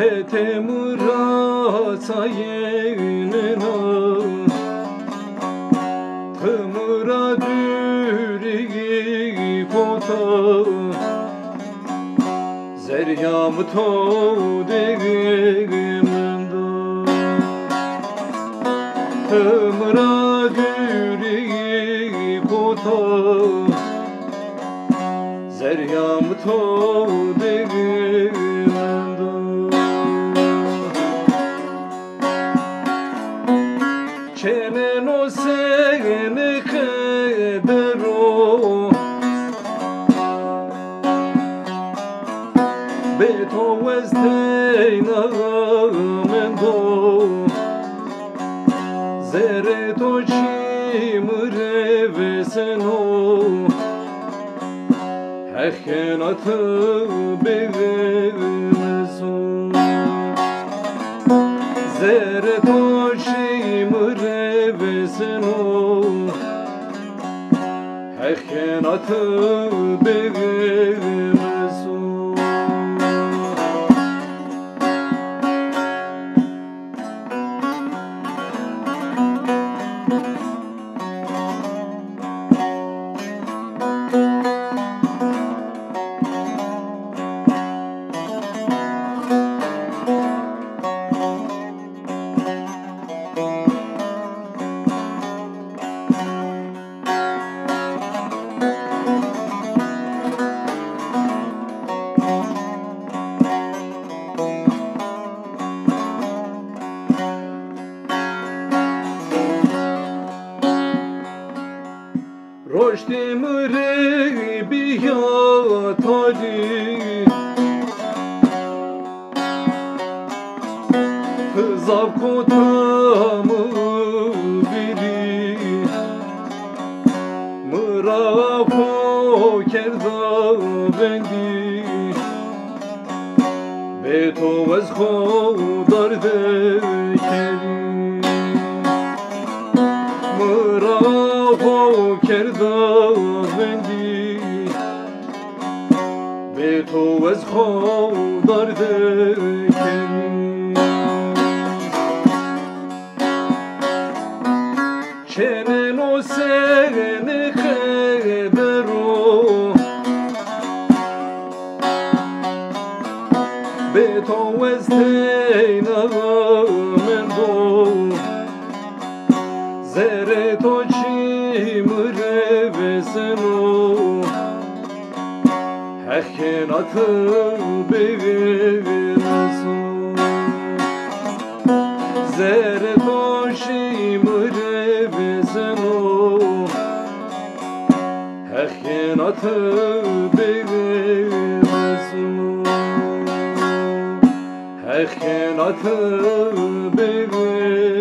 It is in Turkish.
Temura sayınına Temura dürüğü kota Zeryamı to degimda Temura dürüğü kota Zeryamı to degimda Çenen o seni kadar o Beto esteyna mendo Zere to çimre veseno Hekhenatı begemezo Zere to çimre veseno Hekhenatı begemezo Roşti mıre biyatari Hızav kotamı biri Mırafo kerda bendi Beto ez khodar dekeri Mırafo kerda bendi Beto ez khodar dekeri Çenen o seni kadar o Beto esteyna mendo Zere to çimre veseno Hekhenatı begemezo Zere to çimre veseno Hekhenatı begemezo Hekhenatı begemezo